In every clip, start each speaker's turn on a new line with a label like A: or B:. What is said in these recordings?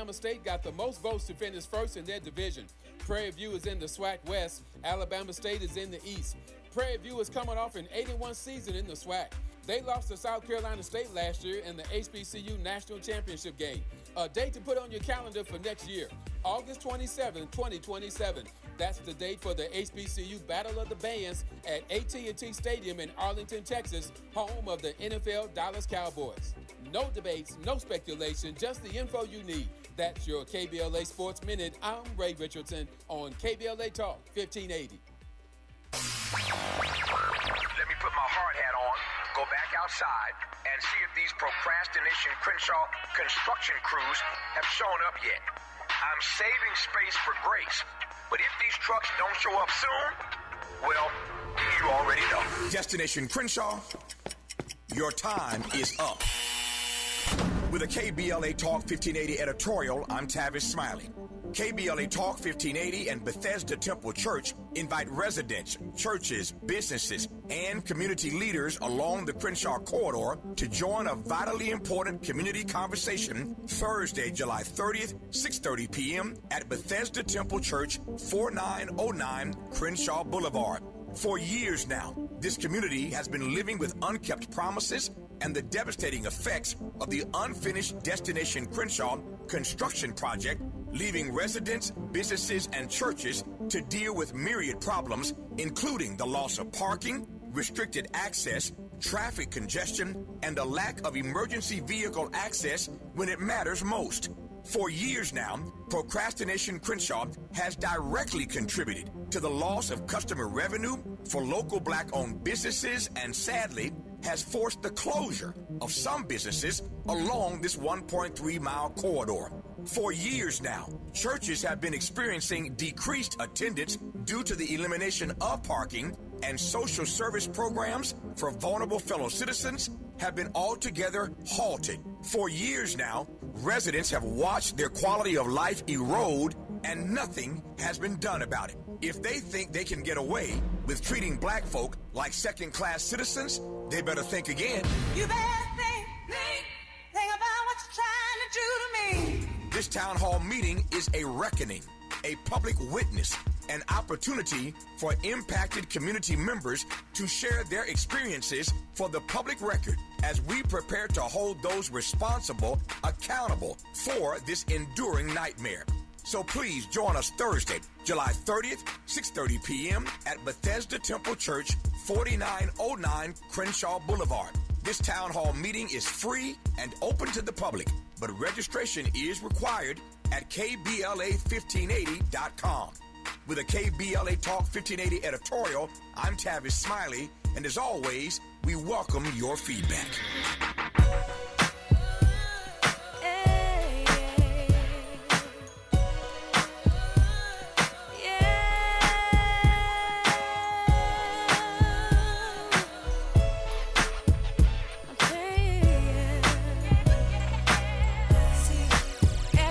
A: Alabama State got the most votes to finish first in their division. Prairie View is in the SWAC West. Alabama State is in the East. Prairie View is coming off an 8-1 season in the SWAC. They lost to South Carolina State last year in the HBCU National Championship game. A date to put on your calendar for next year, August 27, 2027. That's the date for the HBCU Battle of the Bands at AT&T Stadium in Arlington, Texas, home of the NFL Dallas Cowboys. No debates, no speculation, just the info you need. That's your KBLA Sports Minute. I'm Ray Richardson on KBLA Talk 1580.
B: Let me put my hard hat on, go back outside, and see if these procrastination Crenshaw construction crews have shown up yet. I'm saving space for grace, but if these trucks don't show up soon, well, you already know. Destination Crenshaw, your time is up. With a KBLA Talk 1580 editorial, I'm Tavis Smiley. KBLA Talk 1580 and Bethesda Temple Church invite residents, churches, businesses, and community leaders along the Crenshaw corridor to join a vitally important community conversation Thursday, July 30th, 6:30 p.m. at Bethesda Temple Church, 4909 Crenshaw Boulevard. For years now, this community has been living with unkept promises and the devastating effects of the unfinished Destination Crenshaw construction project, leaving residents, businesses, and churches to deal with myriad problems, including the loss of parking, restricted access, traffic congestion, and a lack of emergency vehicle access when it matters most. For years now, Procrastination Crenshaw has directly contributed to the loss of customer revenue for local black-owned businesses and, sadly, has forced the closure of some businesses along this 1.3-mile corridor. For years now, churches have been experiencing decreased attendance due to the elimination of parking, and social service programs for vulnerable fellow citizens have been altogether halted. For years now, residents have watched their quality of life erode, and nothing has been done about it. If they think they can get away with treating black folk like second-class citizens, they better think again.
C: You better think about what you're trying to do to me.
B: This town hall meeting is a reckoning, a public witness, an opportunity for impacted community members to share their experiences for the public record as we prepare to hold those responsible accountable for this enduring nightmare. So please join us Thursday, July 30th, 6:30 p.m. at Bethesda Temple Church, 4909 Crenshaw Boulevard. This town hall meeting is free and open to the public, but registration is required at KBLA1580.com. With a KBLA Talk 1580 editorial, I'm Tavis Smiley, and as always, we welcome your feedback.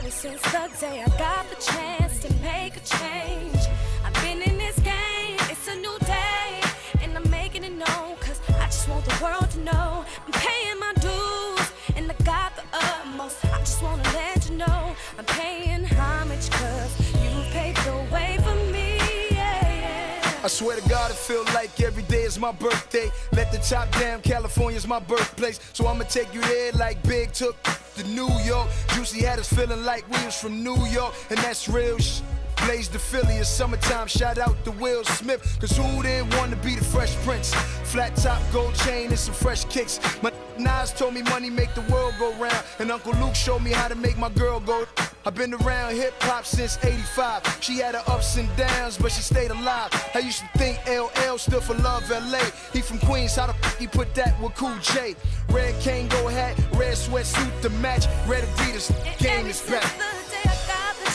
D: Since the day I got the chance to make a change, I've been in this game, it's a new day, and I'm making it known, cause I just want the world to know I'm paying my dues, and I got the utmost. I just wanna let you know I'm paying homage, cause you paved the way for me, yeah.
E: I swear to God, it feel like every day is my birthday. Let the top down, California's my birthplace, so I'ma take you there like Big took to New York. Juicy had us feeling like we was from New York, and that's real sh. Blaze the Philly, it's summertime, shout out to Will Smith, cause who didn't want to be the Fresh Prince? Flat top, gold chain, and some fresh kicks. My Nas told me money make the world go round, and Uncle Luke showed me how to make my girl go. I've been around hip-hop since 85. She had her ups and downs, but she stayed alive. I used to think LL stood for Love LA. He from Queens, how the f*** he put that with Cool J? Red Kango hat, red sweatsuit to match, red Adidas, game is back.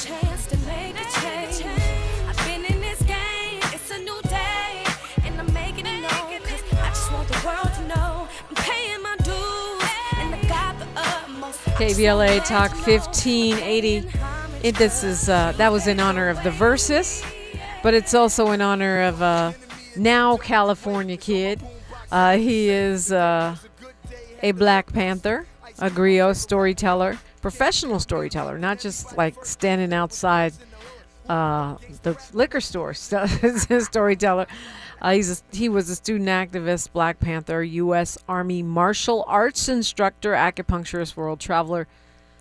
D: Chance to make a change. I've been in this game, it's a new day, and I'm making it known, cause I just want the world to know I'm paying my dues, and I got the utmost.
F: KBLA Talk 1580. That was in honor of the Versus, but it's also in honor of now California kid. He is a Black Panther, a griot storyteller, professional storyteller, not just like standing outside the liquor store storyteller. He was a student activist, Black Panther, U.S. Army martial arts instructor, acupuncturist, world traveler,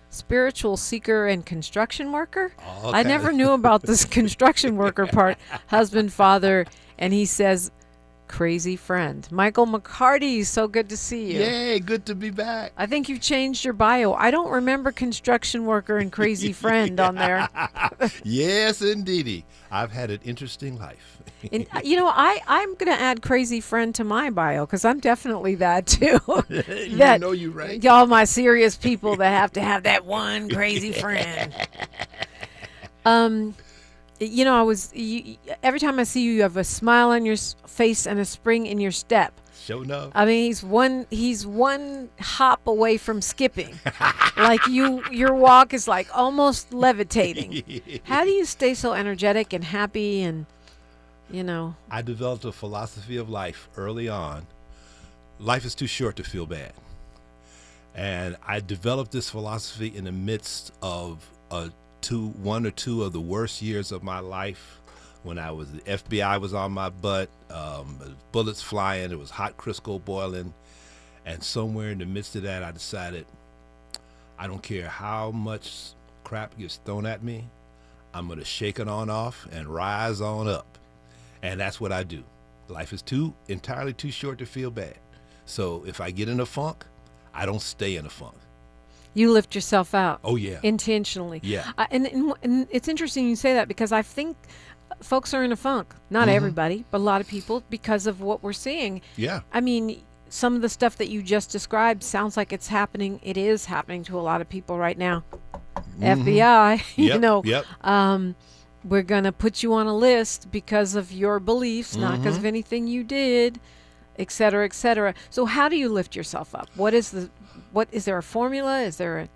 F: spiritual seeker, and construction worker.
G: Oh, okay.
F: I never knew about this construction worker part. Husband, father, and he says, crazy friend. Michael McCarty, so good to see you.
G: Yay, good to be back.
F: I think you've changed your bio. I don't remember construction worker and crazy friend on there.
G: Yes, indeedy. I've had an interesting life.
F: And I'm going to add crazy friend to my bio because I'm definitely that too.
G: You know you're right.
F: Y'all my serious people that have to have that one crazy friend. Every time I see you, you have a smile on your face and a spring in your step.
G: Sure enough.
F: I mean, he's one hop away from skipping. Like your walk is like almost levitating. How do you stay so energetic and happy and,
G: I developed a philosophy of life early on. Life is too short to feel bad. And I developed this philosophy in the midst of one or two of the worst years of my life, when the FBI was on my butt, bullets flying, it was hot Crisco boiling, and somewhere in the midst of that, I decided, I don't care how much crap gets thrown at me, I'm going to shake it on off and rise on up. And that's what I do. Life is entirely too short to feel bad. So if I get in a funk, I don't stay in a funk.
F: You lift yourself out.
G: Oh, yeah.
F: Intentionally.
G: Yeah.
F: And it's interesting you say that because I think folks are in a funk. Not everybody, but a lot of people because of what we're seeing.
G: Yeah.
F: I mean, some of the stuff that you just described sounds like it's happening. It is happening to a lot of people right now. FBI,
G: Yep.
F: We're going to put you on a list because of your beliefs, not because of anything you did, et cetera, et cetera. So how do you lift yourself up? Is there a formula? Is there a...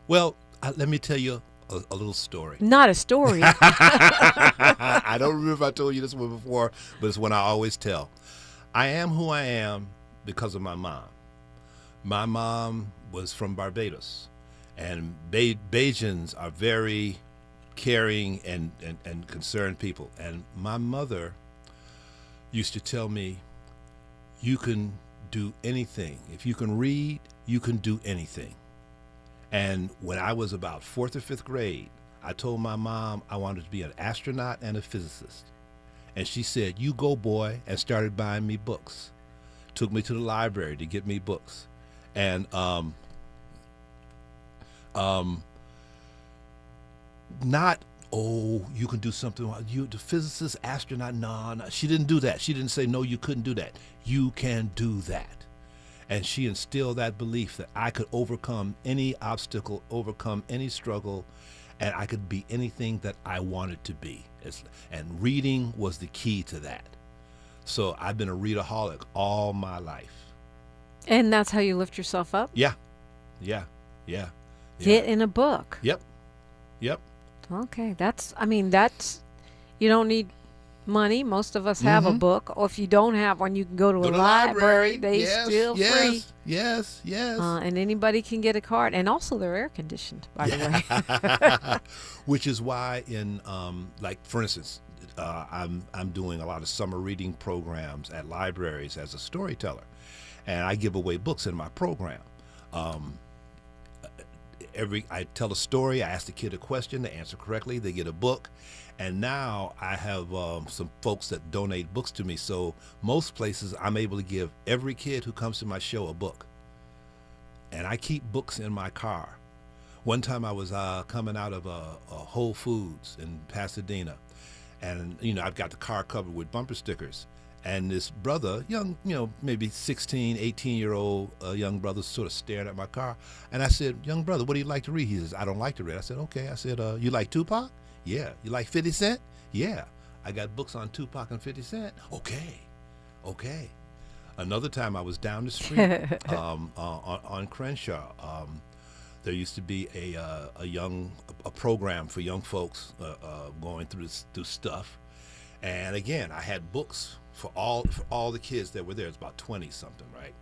G: Well, let me tell you a little story.
F: Not a story.
G: I don't remember if I told you this one before, but it's one I always tell. I am who I am because of my mom. My mom was from Barbados, and Bajans are very caring and concerned people. And my mother used to tell me, you can do anything. If you can read, you can do anything. And when I was about 4th or 5th grade, I told my mom I wanted to be an astronaut and a physicist. And she said, you go, boy, and started buying me books. Took me to the library to get me books. And not, oh, you can do something. You, the physicist, astronaut, no. She didn't do that. She didn't say, no, you couldn't do that. You can do that. And she instilled that belief that I could overcome any obstacle, overcome any struggle, and I could be anything that I wanted to be. And reading was the key to that. So I've been a readaholic all my life.
F: And that's how you lift yourself up?
G: Yeah.
F: Get in a book.
G: Yep.
F: Okay, you don't need money. Most of us have a book, or if you don't have one, you can go to a library. They still free.
G: Yes.
F: And anybody can get a card, and also they're air conditioned, by the way.
G: Which is why, for instance, I'm doing a lot of summer reading programs at libraries as a storyteller, and I give away books in my program. I tell a story, I ask the kid a question, they answer correctly, they get a book. And now I have some folks that donate books to me. So most places I'm able to give every kid who comes to my show a book. And I keep books in my car. One time I was coming out of a Whole Foods in Pasadena. And, I've got the car covered with bumper stickers. And this brother, young, maybe 16, 18-year-old young brother, sort of stared at my car. And I said, young brother, what do you like to read? He says, I don't like to read. I said, okay. I said, you like Tupac? Yeah. You like 50 Cent? Yeah. I got books on Tupac and 50 Cent. Okay. Another time I was down the street on Crenshaw. There used to be a program for young folks going through stuff. And again, I had books for all the kids that were there. It's about 20 something, right?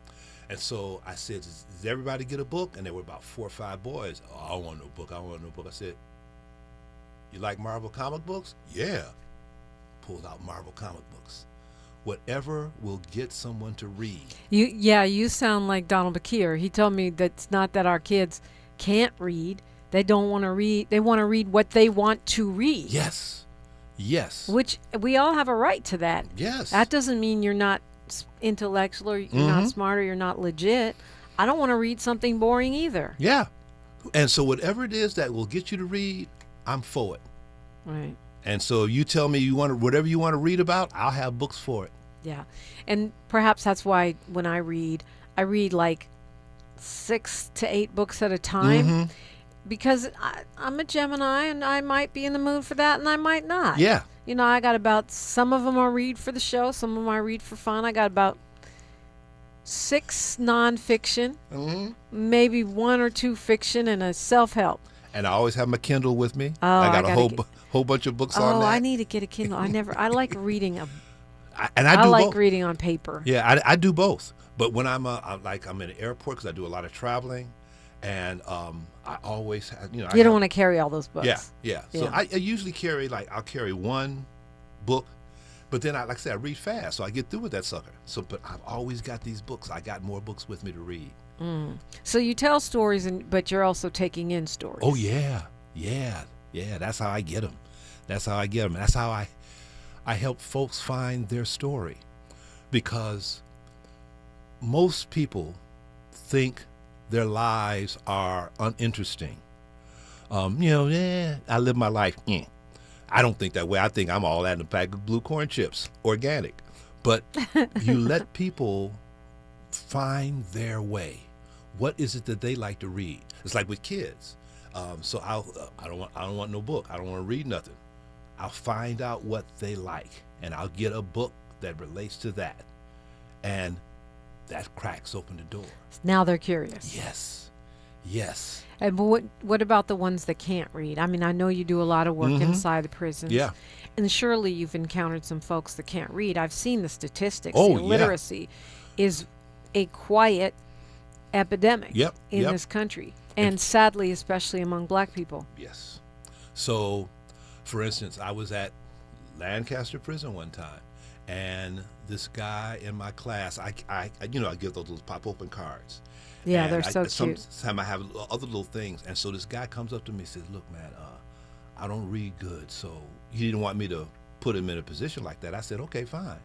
G: And so I said, does everybody get a book? And there were about 4 or 5 boys. Oh, I don't want no book. I don't want no book. I said, you like Marvel comic books? Yeah. Pulled out Marvel comic books. Whatever will get someone to read.
F: You sound like Donald Bakir. He told me that it's not that our kids can't read. They don't want to read. They want to read what they want to read.
G: Yes. Yes.
F: Which we all have a right to that.
G: Yes.
F: That doesn't mean you're not intellectual or you're not smart or you're not legit. I don't want to read something boring either.
G: Yeah. And so whatever it is that will get you to read, I'm for it.
F: Right.
G: And so you tell me you want whatever you want to read about, I'll have books for it.
F: Yeah. And perhaps that's why when I read like 6 to 8 books at a time because I'm a Gemini and I might be in the mood for that and I might not.
G: Yeah.
F: You know, I got about, some of them I read for the show, some of them I read for fun. I got about 6 nonfiction, maybe 1 or 2 fiction, and a self-help.
G: And I always have my Kindle with me.
F: Oh,
G: I got a whole bunch of books on that.
F: Oh, I need to get a Kindle. I like reading
G: I
F: like
G: both.
F: reading on paper.
G: Yeah, I do both. But when I'm in the airport because I do a lot of traveling, and I always have, you don't
F: want to carry all those books.
G: Yeah. So I usually carry I'll carry 1 book, but then like I said, I read fast, so I get through with that sucker. So, but I've always got these books. I got more books with me to read.
F: So you tell stories, but you're also taking in stories.
G: Oh yeah. That's how I get them. That's how I help folks find their story, because most people think their lives are uninteresting. I live my life. I don't think that way. I think I'm all that in a bag of blue corn chips, organic. But you let people find their way. What is it that they like to read? It's like with kids. So I don't want no book. I don't want to read nothing. I'll find out what they like, and I'll get a book that relates to that, and that cracks open the door.
F: Now they're curious.
G: Yes.
F: And what about the ones that can't read? I mean, I know you do a lot of work inside the prisons.
G: Yeah.
F: And surely you've encountered some folks that can't read. I've seen the statistics.
G: Oh,
F: illiteracy is a quiet epidemic in
G: Yep.
F: this country. And sadly, especially among black people.
G: Yes. So, for instance, I was at Lancaster Prison one time, and this guy in my class, I give those little pop open cards.
F: Yeah,
G: and
F: they're so cute.
G: Sometimes I have other little things, and so this guy comes up to me and says, "Look, man, I don't read good, so he didn't want me to put him in a position like that." I said, "Okay, fine."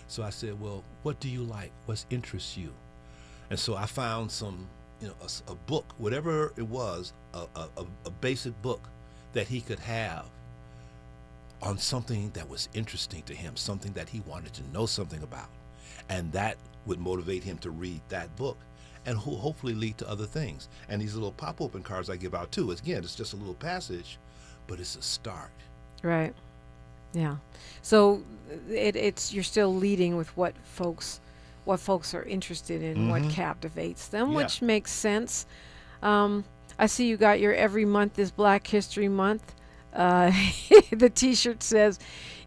G: So I said, "Well, what do you like? What interests you?" And so I found some, a book, whatever it was, a basic book that he could have on something that was interesting to him, something that he wanted to know something about, and that would motivate him to read that book, and hopefully lead to other things. And these little pop-open cards I give out too, again, it's just a little passage, but it's a start.
F: Right. Yeah. So it's you're still leading with what folks are interested in, what captivates them, which makes sense. I see you got your every month is Black History Month. The t-shirt says,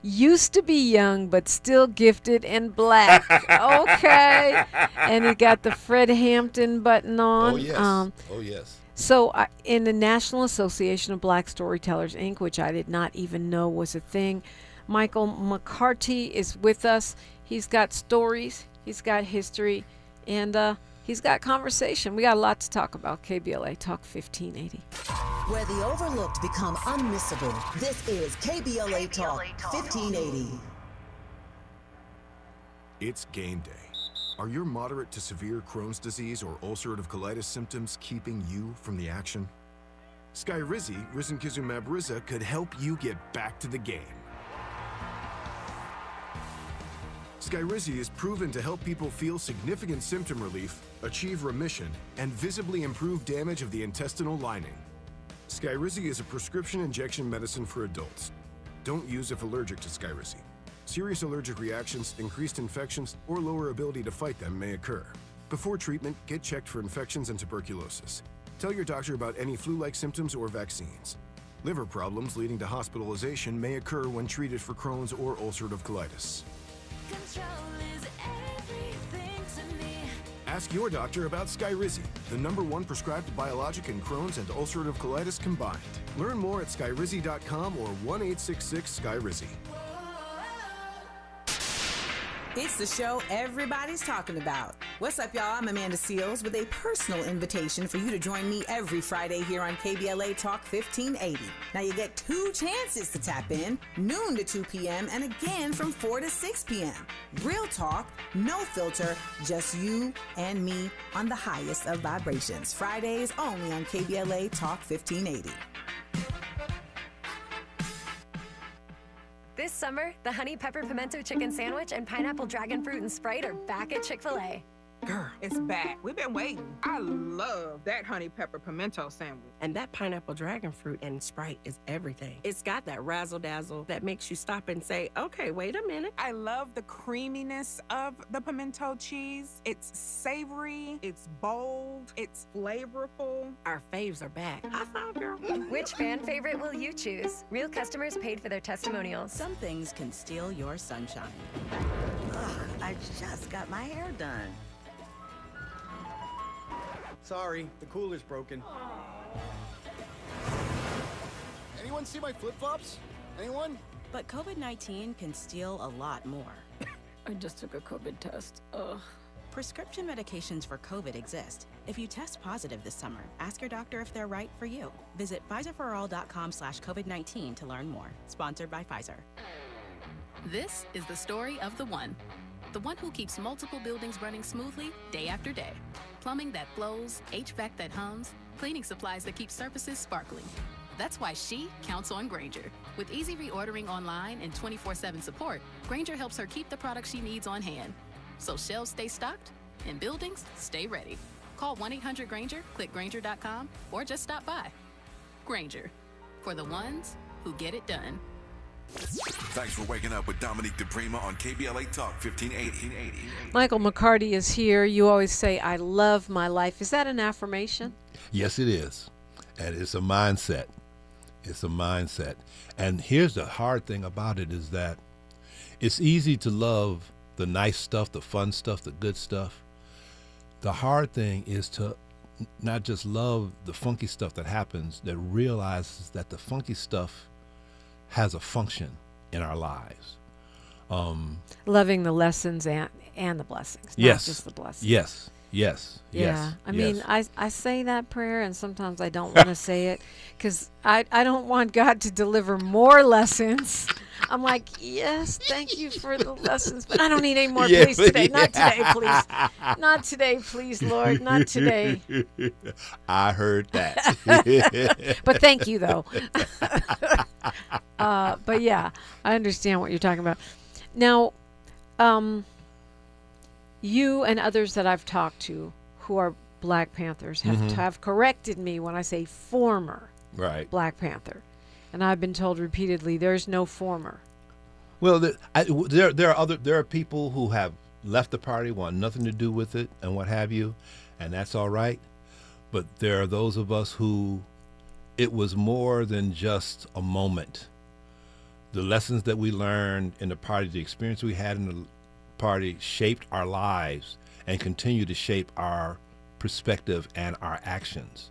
F: "Used to be young, but still gifted and black." Okay. And it got the Fred Hampton button on.
G: Oh, yes.
F: So in the National Association of Black Storytellers, Inc., which I did not even know was a thing, Michael McCarty is with us. He's got stories, he's got history, and he's got conversation. We got a lot to talk about. KBLA Talk 1580.
H: Where the overlooked become unmissable. This is KBLA Talk 1580.
I: It's game day. Are your moderate to severe Crohn's disease or ulcerative colitis symptoms keeping you from the action? Skyrizi, risankizumab Riza, could help you get back to the game. Skyrizi is proven to help people feel significant symptom relief, achieve remission, and visibly improve damage of the intestinal lining. Skyrizi is a prescription injection medicine for adults. Don't use if allergic to Skyrizi. Serious allergic reactions, increased infections, or lower ability to fight them may occur. Before treatment, get checked for infections and tuberculosis. Tell your doctor about any flu-like symptoms or vaccines. Liver problems leading to hospitalization may occur when treated for Crohn's or ulcerative colitis.
D: Control is everything to me.
I: Ask your doctor about Skyrizi, the #1 prescribed biologic in Crohn's and ulcerative colitis combined. Learn more at skyrizi.com or 1-866-SKYRIZI.
J: It's the show everybody's talking about. What's up, y'all? I'm Amanda Seals with a personal invitation for you to join me every Friday here on KBLA Talk 1580. Now, you get 2 chances to tap in, noon to 2 p.m., and again from 4 to 6 p.m. Real talk, no filter, just you and me on the highest of vibrations. Fridays only on KBLA Talk 1580.
K: This summer, the honey pepper pimento chicken sandwich and pineapple dragon fruit and Sprite are back at Chick-fil-A.
L: Girl, it's back. We've been waiting. I love that honey pepper pimento sandwich.
M: And that pineapple dragon fruit and Sprite is everything. It's got that razzle-dazzle that makes you stop and say, okay, wait a minute.
L: I love the creaminess of the pimento cheese. It's savory, it's bold, it's flavorful.
M: Our faves are back. I found girl.
K: Which fan favorite will you choose? Real customers paid for their testimonials.
H: Some things can steal your sunshine. Ugh, I just got my hair done.
N: Sorry, the cooler's broken. Anyone see my flip-flops? Anyone?
H: But COVID-19 can steal a lot more.
K: I just took a COVID test. Ugh.
H: Prescription medications for COVID exist. If you test positive this summer, ask your doctor if they're right for you. Visit PfizerForAll.com/COVID-19 to learn more. Sponsored by Pfizer.
O: This is the story of the one who keeps multiple buildings running smoothly day after day. Plumbing that flows, HVAC that hums, cleaning supplies that keep surfaces sparkling. That's why she counts on Grainger. With easy reordering online and 24/7 support, Grainger helps her keep the products she needs on hand. So shelves stay stocked and buildings stay ready. Call 1-800-GRAINGER, click Grainger.com, or just stop by. Grainger, for the ones who get it done.
P: Thanks for waking up with Dominique DePrima on KBLA Talk 1580.
F: Michael McCarty is here. You always say, I love my life. Is that an affirmation?
G: Yes, it is. And it's a mindset. It's a mindset. And here's the hard thing about it is that it's easy to love the nice stuff, the fun stuff, the good stuff. The hard thing is to not just love the funky stuff that happens, that realizes that the funky stuff has a function in our lives.
F: Loving the lessons and the blessings,
G: yes,
F: not just the blessings.
G: Yes.
F: Yeah, I mean, I say that prayer, and sometimes I don't want to say it because I don't want God to deliver more lessons. I'm like, yes, thank you for the lessons, but I don't need any more, please, today. Not today, please. Not today, please, Lord. Not today.
G: I heard that.
F: But thank you, though. But yeah, I understand what you're talking about. Now, you and others that I've talked to who are Black Panthers have corrected me when I say former Black Panther. And I've been told repeatedly, there's no former.
G: Well, there are people who have left the party, want nothing to do with it, and what have you, and that's all right. But there are those of us who it was more than just a moment. The lessons that we learned in the party, the experience we had in the party, shaped our lives and continue to shape our perspective and our actions.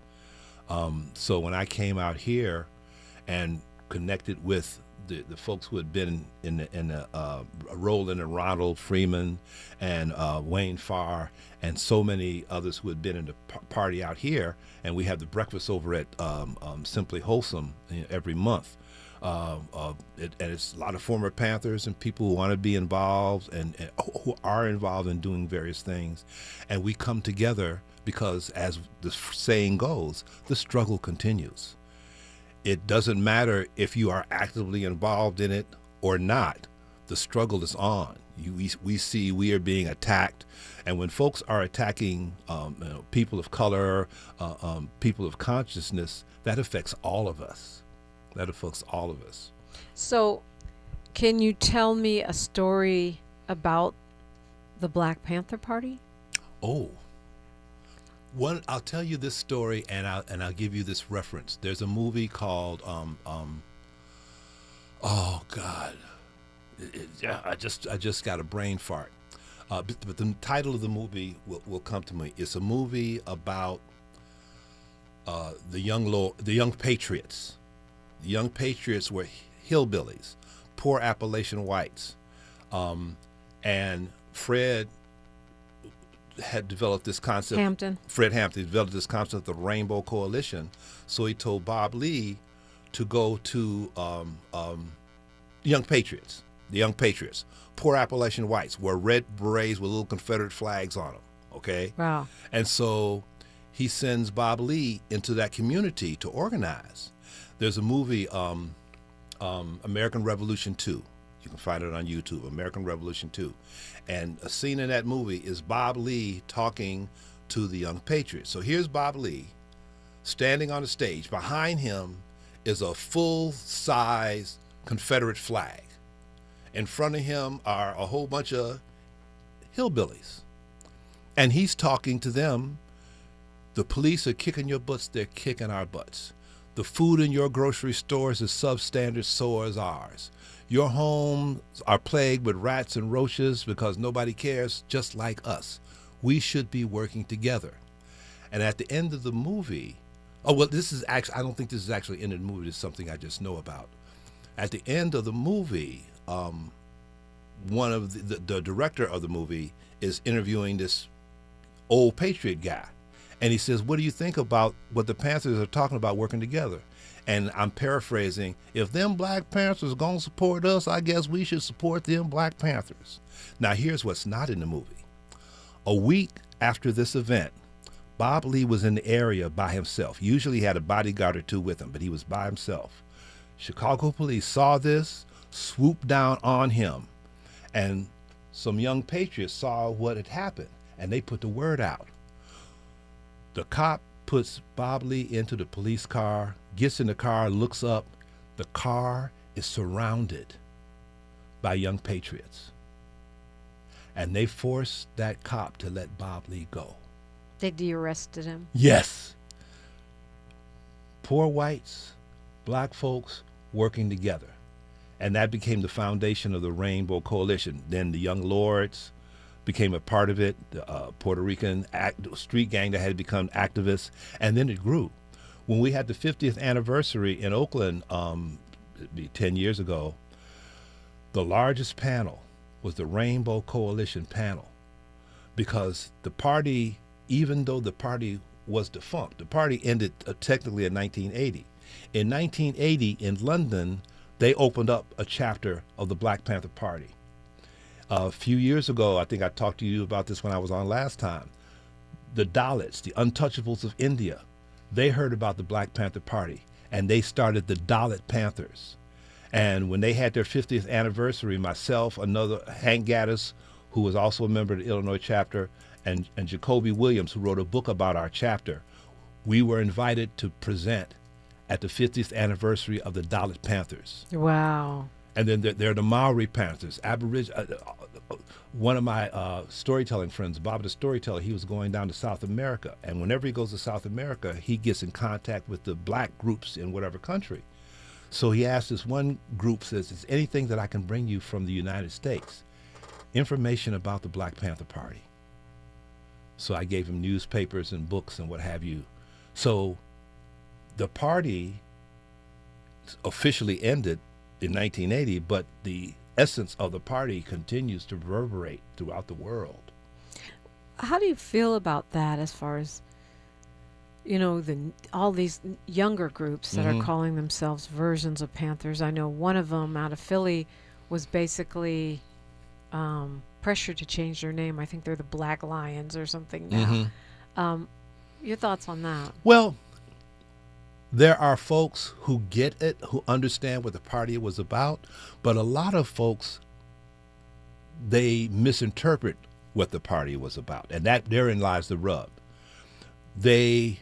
G: So when I came out here and connected with the folks who had been in the Roland and Ronald Freeman and Wayne Farr and so many others who had been in the party out here, and we have the breakfast over at Simply Wholesome every month. And it's a lot of former Panthers and people who want to be involved and who are involved in doing various things. And we come together because, as the saying goes, the struggle continues. It doesn't matter if you are actively involved in it or not. The struggle is on. We see we are being attacked. And when folks are attacking people of color, people of consciousness, that affects all of us.
F: So, can you tell me a story about the Black Panther Party?
G: Oh, I'll tell you this story, and I'll give you this reference. There's a movie called oh God, I just got a brain fart. But the title of the movie will come to me. It's a movie about the young patriots. The young patriots were hillbillies, poor Appalachian whites, and Fred had developed this concept. Fred Hampton developed this concept of the Rainbow Coalition. So he told Bob Lee to go to the young patriots, poor Appalachian whites, wore red berets with little Confederate flags on them. Okay.
F: Wow.
G: And so he sends Bob Lee into that community to organize. There's a movie, American Revolution 2. You can find it on YouTube, American Revolution 2. And a scene in that movie is Bob Lee talking to the young patriots. So here's Bob Lee standing on the stage. Behind him is a full-size Confederate flag. In front of him are a whole bunch of hillbillies. And he's talking to them. The police are kicking your butts, they're kicking our butts. The food in your grocery stores is substandard, so is ours. Your homes are plagued with rats and roaches because nobody cares, just like us. We should be working together. And at the end of the movie, this is actually, I don't think this is actually in the movie, it's something I just know about. At the end of the movie, one of the director of the movie is interviewing this old patriot guy. And he says, what do you think about what the Panthers are talking about working together? And I'm paraphrasing, if them Black Panthers going to support us, I guess we should support them Black Panthers. Now, here's what's not in the movie. A week after this event, Bob Lee was in the area by himself. Usually he had a bodyguard or two with him, but he was by himself. Chicago police saw this, swooped down on him, and some young patriots saw what had happened, and they put the word out. The cop puts Bob Lee into the police car, gets in the car, looks up. The car is surrounded by young patriots. And they forced that cop to let Bob Lee go.
F: They de-arrested him?
G: Yes. Poor whites, black folks working together. And that became the foundation of the Rainbow Coalition. Then the Young Lords became a part of it, the Puerto Rican street gang that had become activists, and then it grew. When we had the 50th anniversary in Oakland, it'd be 10 years ago, the largest panel was the Rainbow Coalition panel, because the party, even though the party was defunct, the party ended technically in 1980. In 1980, in London, they opened up a chapter of the Black Panther Party. A few years ago, I think I talked to you about this when I was on last time, the Dalits, the Untouchables of India, they heard about the Black Panther Party, and they started the Dalit Panthers. And when they had their 50th anniversary, myself, another Hank Gaddis, who was also a member of the Illinois chapter, and Jacoby Williams, who wrote a book about our chapter, we were invited to present at the 50th anniversary of the Dalit Panthers.
F: Wow.
G: And then there are the Maori Panthers, one of my storytelling friends, Bob the Storyteller, he was going down to South America. And whenever he goes to South America, he gets in contact with the black groups in whatever country. So he asked this one group, says, is anything that I can bring you from the United States? Information about the Black Panther Party. So I gave him newspapers and books and what have you. So the party officially ended in 1980, but the essence of the party continues to reverberate throughout the world.
F: How do you feel about that, as far as, all these younger groups that are calling themselves versions of Panthers? I know one of them out of Philly was basically pressured to change their name. I think they're the Black Lions or something now. Your thoughts on that?
G: Well, there are folks who get it, who understand what the party was about, but a lot of folks, they misinterpret what the party was about, and therein lies the rub. The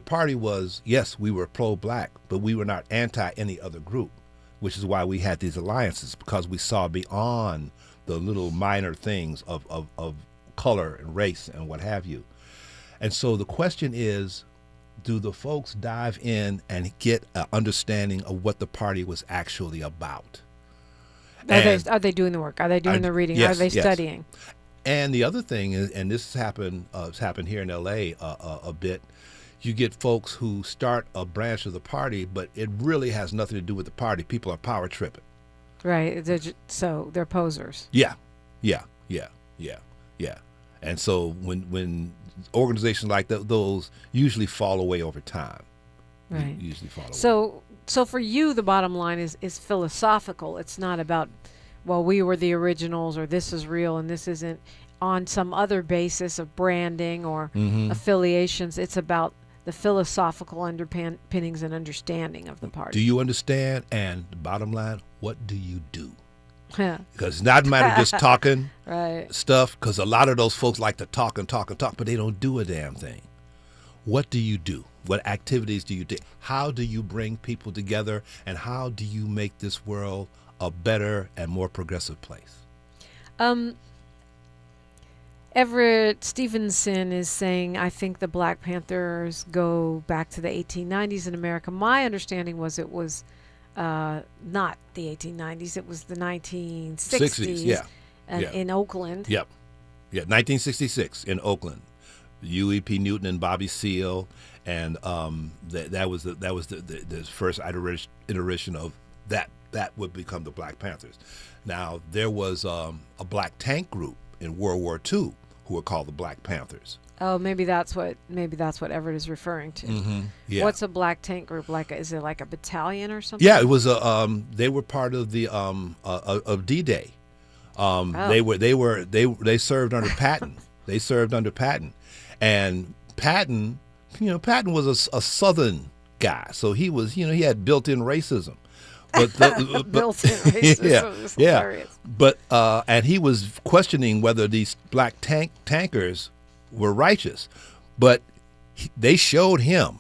G: party was, yes, we were pro-black, but we were not anti any other group, which is why we had these alliances, because we saw beyond the little minor things of color and race and what have you. And so the question is, do the folks dive in and get an understanding of what the party was actually about?
F: Are they doing the work? Are they doing the reading?
G: Yes,
F: are they studying?
G: And the other thing is, and this has happened here in L.A. A bit, you get folks who start a branch of the party, but it really has nothing to do with the party. People are power tripping.
F: Right. So they're posers.
G: Yeah. And so when organizations like those usually fall away over time.
F: Right.
G: Usually fall away.
F: So for you, the bottom line is philosophical. It's not about, well, we were the originals, or this is real and this isn't, on some other basis of branding or affiliations. It's about the philosophical underpinnings and understanding of the party.
G: Do you understand? And the bottom line, what do you do? Because it's not a matter of just talking stuff, because a lot of those folks like to talk, but they don't do a damn thing. What do you do? What activities do you do? How do you bring people together, and how do you make this world a better and more progressive place?
F: Everett Stevenson is saying, I think the Black Panthers go back to the 1890s in America. My understanding was it was not the 1890s. It was the 1960s.
G: 60s,
F: in Oakland.
G: Yep. Yeah, 1966 in Oakland. UEP Newton and Bobby Seale, and that was the first iteration of that would become the Black Panthers. Now, there was a black tank group in World War II who were called the Black Panthers.
F: Oh, maybe that's what Everett is referring to.
G: Yeah.
F: What's a black tank group like? Is it like a battalion or something?
G: Yeah, it was they were part of the of D-Day. They served under Patton. They served under Patton, and Patton was a Southern guy, so he was, he had built-in racism. But
F: built-in racism,
G: yeah. But and he was questioning whether these black tankers were righteous, but they showed him.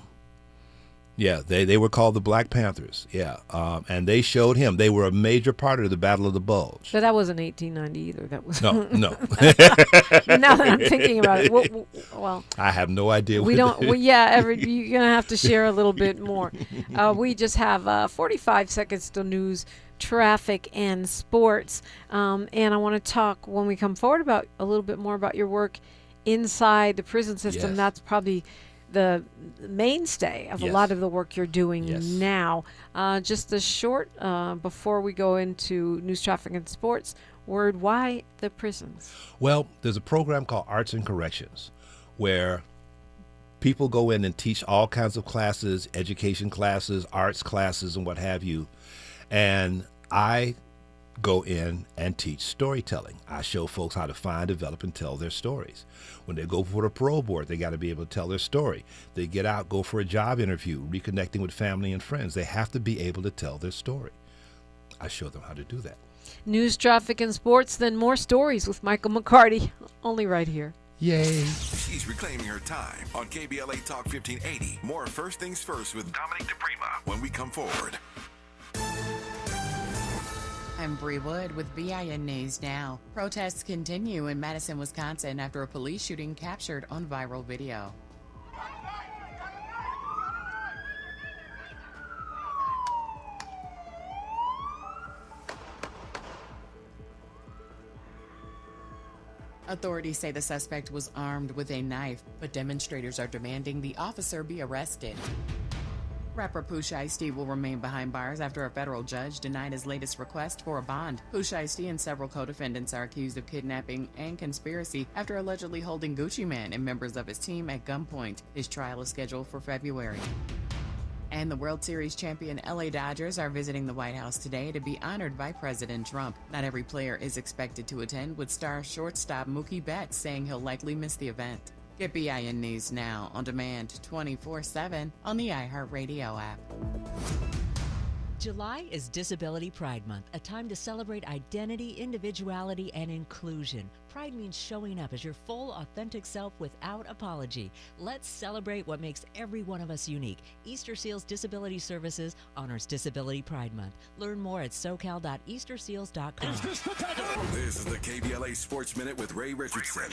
G: Yeah, they were called the Black Panthers. Yeah, and they showed him. They were a major part of the Battle of the Bulge.
F: But that wasn't 1890 either. That was
G: no.
F: Now that I'm thinking about it, well,
G: I have no idea.
F: We don't. Well, yeah, Everett, you're gonna have to share a little bit more. We just have 45 seconds to news, traffic, and sports. And I want to talk when we come forward about a little bit more about your work inside the prison system.
G: Yes.
F: That's probably the mainstay of a lot of the work you're doing now. Just a short, before we go into news, traffic, and sports, word, why the prisons?
G: Well, there's a program called Arts and Corrections where people go in and teach all kinds of classes, education classes, arts classes, and what have you. And I go in and teach storytelling. I show folks how to find, develop, and tell their stories. When they go for the parole board, they got to be able to tell their story. They get out, go for a job interview, reconnecting with family and friends. They have to be able to tell their story. I show them how to do that.
F: News, traffic, and sports, then more stories with Michael McCarty, only right here.
G: Yay.
P: She's reclaiming her time on KBLA Talk 1580. More First Things First with Dominique DePrima when we come forward.
Q: I'm Bree Wood with BIN News Now. Protests continue in Madison, Wisconsin after a police shooting captured on viral video. Authorities say the suspect was armed with a knife, but demonstrators are demanding the officer be arrested. Rapper Pooh Shiesty will remain behind bars after a federal judge denied his latest request for a bond. Pooh Shiesty and several co-defendants are accused of kidnapping and conspiracy after allegedly holding Gucci Mane and members of his team at gunpoint. His trial is scheduled for February. And the World Series champion LA Dodgers are visiting the White House today to be honored by President Trump. Not every player is expected to attend, with star shortstop Mookie Betts saying he'll likely miss the event. Get BIN News Now on demand 24/7 on the iHeartRadio app.
R: July is Disability Pride Month, a time to celebrate identity, individuality, and inclusion. Pride means showing up as your full, authentic self without apology. Let's celebrate what makes every one of us unique. Easter Seals Disability Services honors Disability Pride Month. Learn more at socal.easterseals.com.
P: This is the KBLA Sports Minute with Ray Richardson.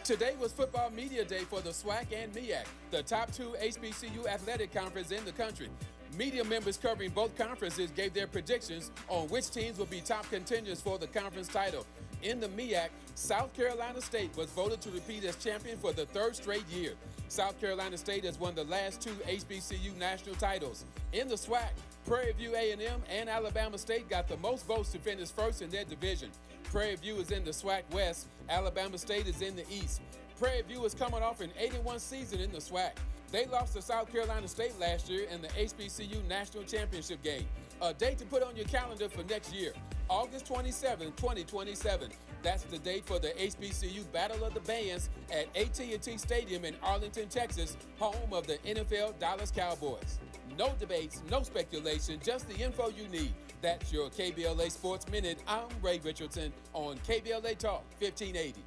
A: Today was Football Media Day for the SWAC and MEAC, the top two HBCU athletic conferences in the country. Media members covering both conferences gave their predictions on which teams will be top contenders for the conference title. In the MEAC, South Carolina State was voted to repeat as champion for the third straight year. South Carolina State has won the last 2 HBCU national titles. In the SWAC, Prairie View A&M and Alabama State got the most votes to finish first in their division. Prairie View is in the SWAC West. Alabama State is in the East. Prairie View is coming off an 8-1 season in the SWAC. They lost to South Carolina State last year in the HBCU National Championship game. A date to put on your calendar for next year, August 27, 2027. That's the date for the HBCU Battle of the Bands at AT&T Stadium in Arlington, Texas, home of the NFL Dallas Cowboys. No debates, no speculation, just the info you need. That's your KBLA Sports Minute. I'm Ray Richardson on KBLA Talk 1580.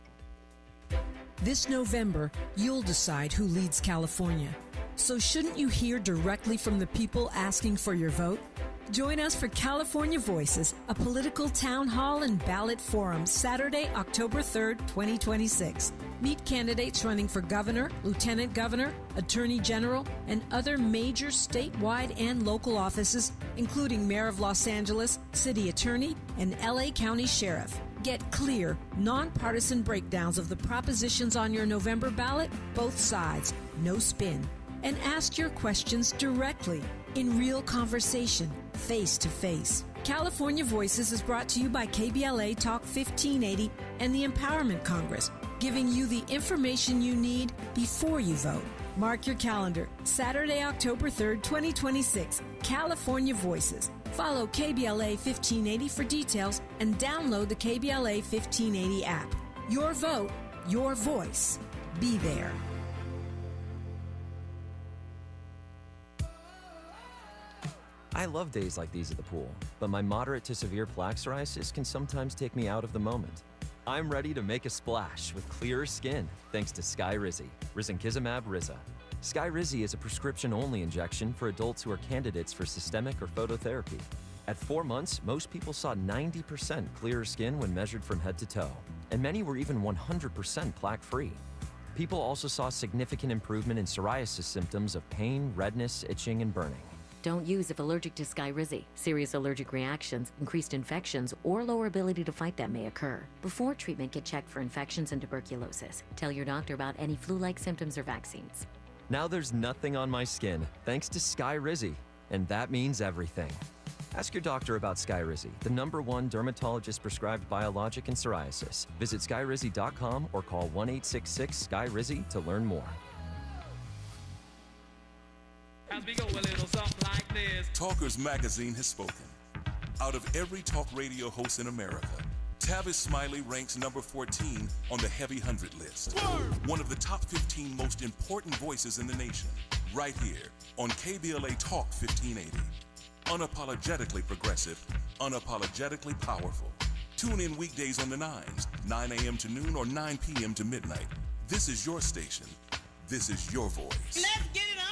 S: This November, you'll decide who leads California. So shouldn't you hear directly from the people asking for your vote? Join us for California Voices, a political town hall and ballot forum, Saturday, October 3rd, 2026. Meet candidates running for governor, lieutenant governor, attorney general, and other major statewide and local offices, including mayor of Los Angeles, city attorney, and LA County sheriff. Get clear, nonpartisan breakdowns of the propositions on your November ballot, both sides, no spin. And ask your questions directly, in real conversation, face to face. California Voices is brought to you by KBLA Talk 1580 and the Empowerment Congress, giving you the information you need before you vote. Mark your calendar, Saturday, October 3rd, 2026, California Voices. Follow KBLA 1580 for details and download the KBLA 1580 app. Your vote, your voice. Be there.
T: I love days like these at the pool, but my moderate to severe plaque psoriasis can sometimes take me out of the moment. I'm ready to make a splash with clearer skin thanks to Skyrizi, risankizumab Riza. Skyrizi is a prescription-only injection for adults who are candidates for systemic or phototherapy. At 4 months, most people saw 90% clearer skin when measured from head to toe, and many were even 100% plaque-free. People also saw significant improvement in psoriasis symptoms of pain, redness, itching, and burning.
U: Don't use if allergic to Skyrizi. Serious allergic reactions, increased infections, or lower ability to fight them may occur. Before treatment, get checked for infections and tuberculosis. Tell your doctor about any flu-like symptoms or vaccines.
T: Now there's nothing on my skin thanks to Skyrizi, and that means everything. Ask your doctor about Skyrizi, the #1 dermatologist-prescribed biologic in psoriasis. Visit skyrizi.com or call 1-866-SKYRIZI to learn more.
V: As we go a little something like this.
W: Talkers Magazine has spoken. Out of every talk radio host in America, Tavis Smiley ranks number 14 on the Heavy 100 list. One of the top 15 most important voices in the nation, right here on KBLA Talk 1580. Unapologetically progressive, unapologetically powerful. Tune in weekdays on the 9s, 9 a.m. to noon or 9 p.m. to midnight. This is your station. This is your voice.
J: Let's get it on!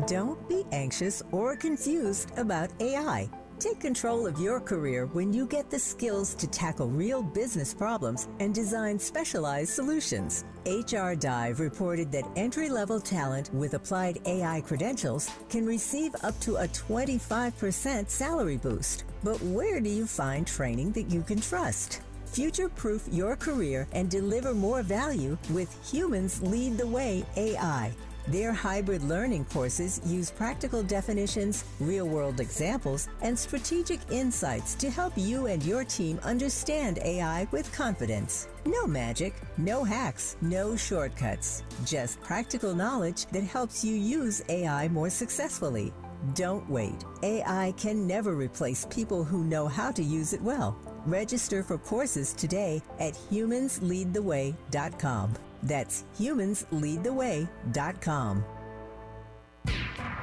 X: Don't be anxious or confused about AI. Take control of your career when you get the skills to tackle real business problems and design specialized solutions. HR Dive reported that entry-level talent with applied AI credentials can receive up to a 25% salary boost. But where do you find training that you can trust? Future-proof your career and deliver more value with Humans Lead the Way AI. Their hybrid learning courses use practical definitions, real-world examples, and strategic insights to help you and your team understand AI with confidence. No magic, no hacks, no shortcuts. Just practical knowledge that helps you use AI more successfully. Don't wait. AI can never replace people who know how to use it well. Register for courses today at humansleadtheway.com. That's humansleadtheway.com.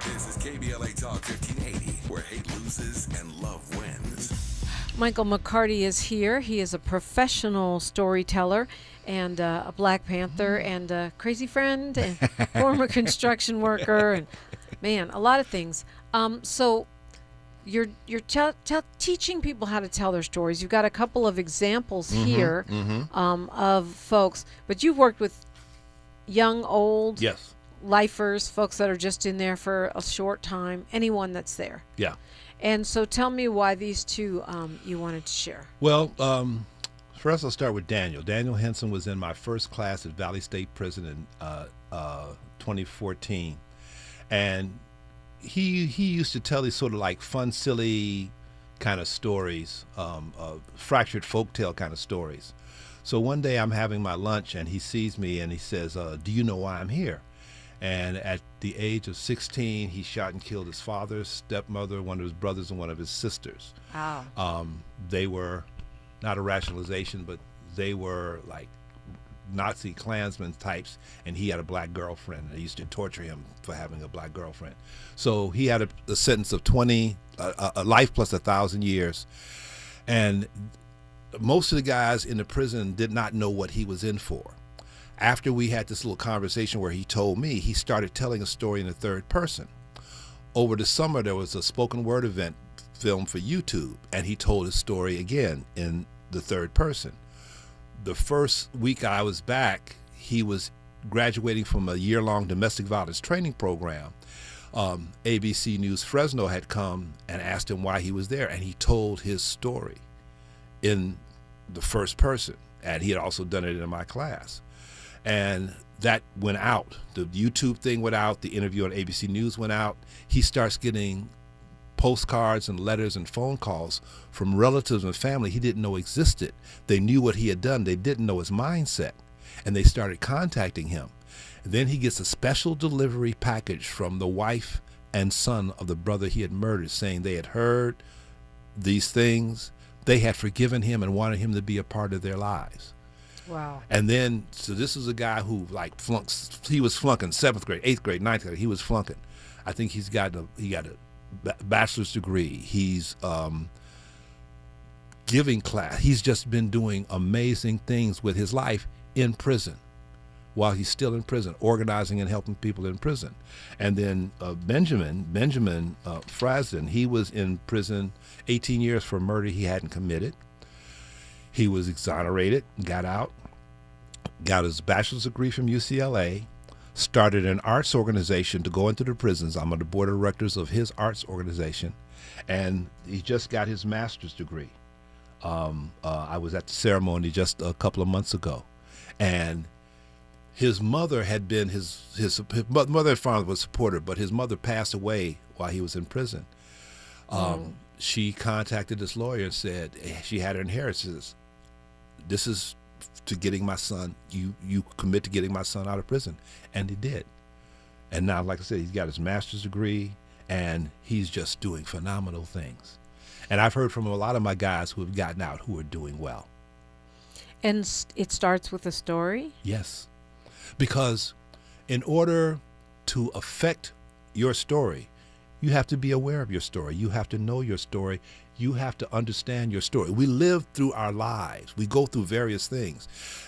P: This is KBLA Talk 1580, where hate loses and love wins.
F: Michael McCarty is here. He is a professional storyteller and a Black Panther and a crazy friend and former construction worker and, man, a lot of things. So you're teaching people how to tell their stories. You've got a couple of examples here of folks, but you've worked with young, old, lifers, folks that are just in there for a short time, anyone that's there.
G: Yeah.
F: And so tell me why these two you wanted to share.
G: Well, First, I'll start with Daniel. Daniel Henson was in my first class at Valley State Prison in 2014. And he used to tell these sort of like fun, silly kind of stories, fractured folktale kind of stories. So one day I'm having my lunch and he sees me and he says, do you know why I'm here? And at the age of 16, he shot and killed his father, stepmother, one of his brothers, and one of his sisters.
F: Wow.
G: They were not a rationalization, but they were like Nazi Klansman types, and he had a black girlfriend. They used to torture him for having a black girlfriend. So he had a sentence of 20, a life plus 1,000 years. And most of the guys in the prison did not know what he was in for. After we had this little conversation where he told me, he started telling a story in the third person. Over the summer, there was a spoken word event filmed for YouTube, and he told his story again in the third person. The first week I was back, he was graduating from a year-long domestic violence training program. ABC News Fresno had come and asked him why he was there, and he told his story in the first person, and he had also done it in my class. And that went out. The YouTube thing went out. The interview on ABC News went out. He starts getting postcards and letters and phone calls from relatives and family he didn't know existed. They knew what he had done. They didn't know his mindset. And they started contacting him. And then he gets a special delivery package from the wife and son of the brother he had murdered, saying they had heard these things. They had forgiven him and wanted him to be a part of their lives.
F: Wow.
G: And then, so this is a guy who like flunks. He was flunking 7th grade, 8th grade, 9th grade. He was flunking. I think he got a bachelor's degree. He's giving class. He's just been doing amazing things with his life in prison, while he's still in prison, organizing and helping people in prison. And then Benjamin Frasden, he was in prison 18 years for murder he hadn't committed. He was exonerated, got out, got his bachelor's degree from UCLA, started an arts organization to go into the prisons. I'm on the board of directors of his arts organization, and he just got his master's degree. I was at the ceremony just a couple of months ago, and his mother had been his mother and father was supportive, but his mother passed away while he was in prison. She contacted this lawyer and said she had her inheritance. This is to getting my son. You commit to getting my son out of prison, and he did. And now, like I said, he's got his master's degree, and he's just doing phenomenal things. And I've heard from a lot of my guys who have gotten out who are doing well.
F: And it starts with a story?
G: Yes. Because in order to affect your story, you have to be aware of your story. You have to know your story. You have to understand your story. We live through our lives. We go through various things.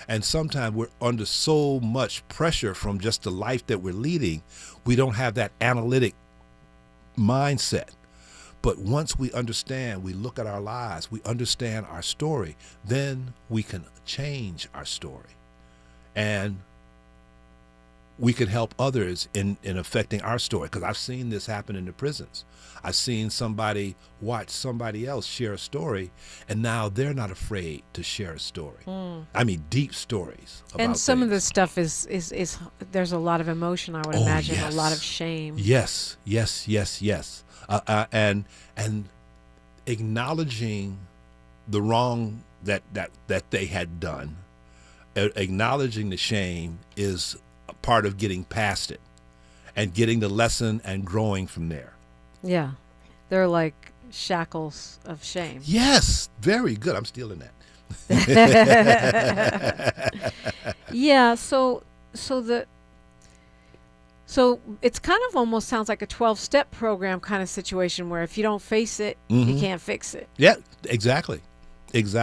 G: And sometimes we're under so much pressure from just the life that we're leading, we don't have that analytic mindset. But once we understand, we look at our lives, we understand our story, then we can change our story. And we can help others in affecting our story. Because I've seen this happen in the prisons. I've seen somebody watch somebody else share a story, and now they're not afraid to share a story. I mean, deep stories.
F: And some of this stuff is there's a lot of emotion, I would imagine,
G: yes.
F: a lot of shame.
G: Yes. And acknowledging the wrong that they had done, acknowledging the shame is a part of getting past it and getting the lesson and growing from there.
F: Yeah. They're like shackles of shame.
G: Yes. Very good. I'm stealing that.
F: Yeah. So it's kind of almost sounds like a 12-step program kind of situation where if you don't face it, you can't fix it.
G: Yeah, exactly. And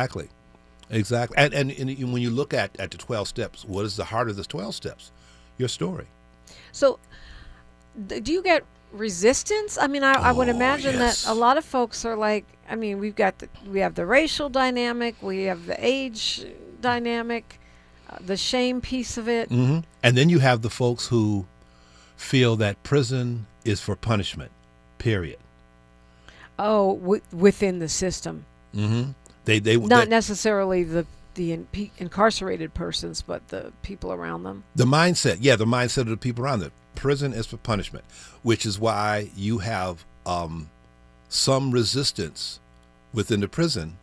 G: when you look at the 12 steps, what is the heart of the 12 steps? Your story.
F: So do you get resistance? I mean, I would imagine that a lot of folks are like, I mean, we have the racial dynamic, we have the age dynamic, the shame piece of it.
G: And then you have the folks who feel that prison is for punishment, period.
F: Oh, within the system.
G: They
F: not necessarily the the incarcerated persons, but the people around them.
G: The mindset of the people around them. Prison is for punishment, which is why you have some resistance within the prison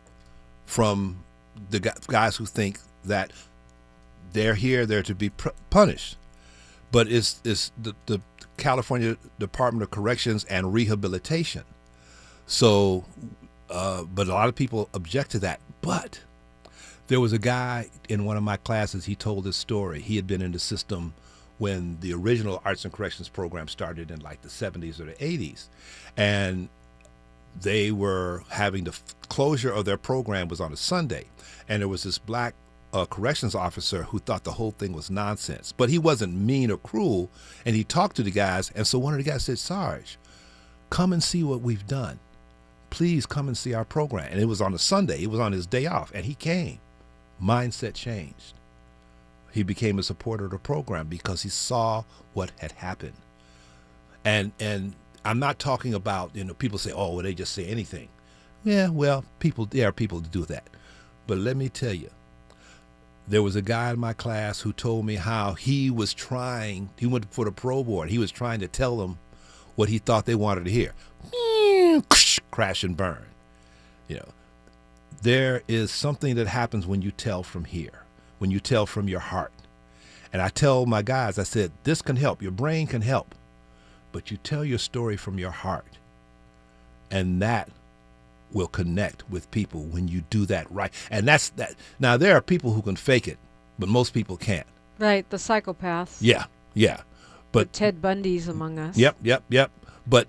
G: from the guys who think that they're to be punished. But it's the California Department of Corrections and Rehabilitation. So, but a lot of people object to that. But there was a guy in one of my classes, he told this story. He had been in the system when the original Arts and Corrections program started in like the 70s or the 80s. And they were having the closure of their program was on a Sunday. And there was this black corrections officer who thought the whole thing was nonsense. But he wasn't mean or cruel. And he talked to the guys. And so one of the guys said, Sarge, come and see what we've done. Please come and see our program. And it was on a Sunday. It was on his day off. And he came. Mindset changed. He became a supporter of the program because he saw what had happened. And I'm not talking about, people say, oh, well, they just say anything. Yeah, well, there are people to do that. But let me tell you, there was a guy in my class who told me how he went for the pro board. He was trying to tell them what he thought they wanted to hear. Crash and burn. There is something that happens when you tell from here, when you tell from your heart. And I tell my guys, I said, this can help. Your brain can help. But you tell your story from your heart. And that will connect with people when you do that right. And that's that. Now, there are people who can fake it, but most people can't.
F: Right, the psychopaths.
G: Yeah. But
F: the Ted Bundys among us.
G: Yep. But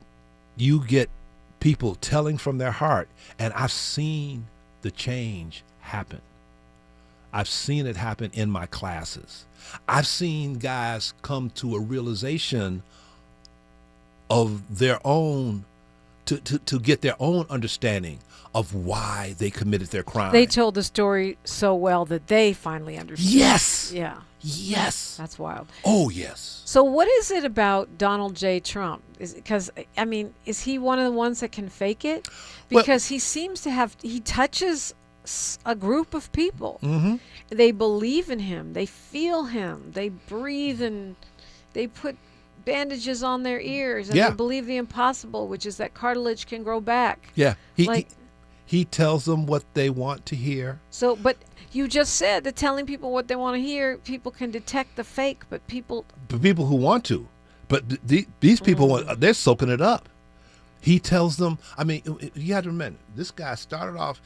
G: you get people telling from their heart, and I've seen the change happen. I've seen it happen in my classes. I've seen guys come to a realization of their own, to get their own understanding of why they committed their crime.
F: They told the story so well that they finally understood.
G: Yes.
F: Yeah.
G: Yes.
F: That's wild.
G: Oh, yes.
F: So what is it about Donald J. Trump? Because, is he one of the ones that can fake it? Because he seems to he touches a group of people.
G: Mm-hmm.
F: They believe in him. They feel him. They breathe and they put bandages on their ears. And they believe the impossible, which is that cartilage can grow back.
G: Yeah. He tells them what they want to hear.
F: So, but you just said that telling people what they want to hear, people can detect the fake, but people
G: who want to. But these people, they're soaking it up. He tells them, you have to remember, this guy started off,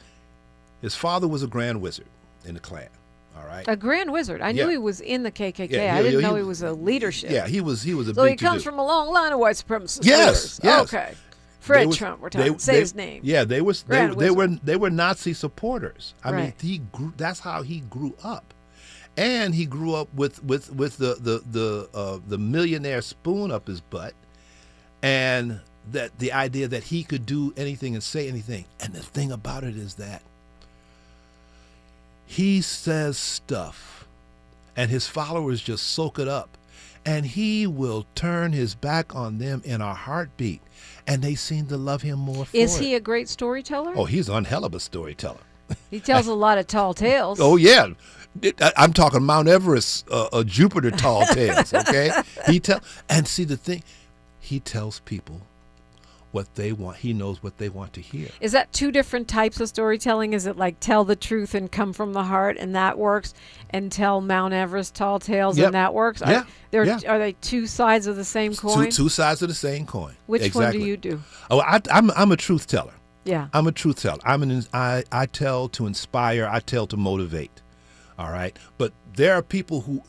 G: his father was a grand wizard in the Klan, all right?
F: A grand wizard. I knew he was in the KKK. I didn't know he was a leadership.
G: Yeah, he was a big
F: So he comes from a long line of white supremacist
G: leaders. Yes.
F: Okay. Fred Trump, we're talking. Say his name.
G: Yeah, they were Nazi supporters. That's how he grew up. And he grew up with the millionaire spoon up his butt, and that the idea that he could do anything and say anything. And the thing about it is that he says stuff, and his followers just soak it up, and he will turn his back on them in a heartbeat, and they seem to love him more for it.
F: Is he a great storyteller?
G: Oh, he's one hell of a storyteller.
F: He tells a lot of tall tales.
G: Oh, yeah. I'm talking Mount Everest, Jupiter tall tales, okay? And see the thing, he tells people what they want. He knows what they want to hear.
F: Is that two different types of storytelling? Is it like tell the truth and come from the heart and that works, and tell Mount Everest tall tales and that works?
G: Yeah.
F: Are they two sides of the same coin?
G: Two sides of the same coin.
F: Which one do you do?
G: Oh, I'm a truth teller.
F: Yeah.
G: I'm a truth teller. I tell to inspire. I tell to motivate. All right. But there are people who,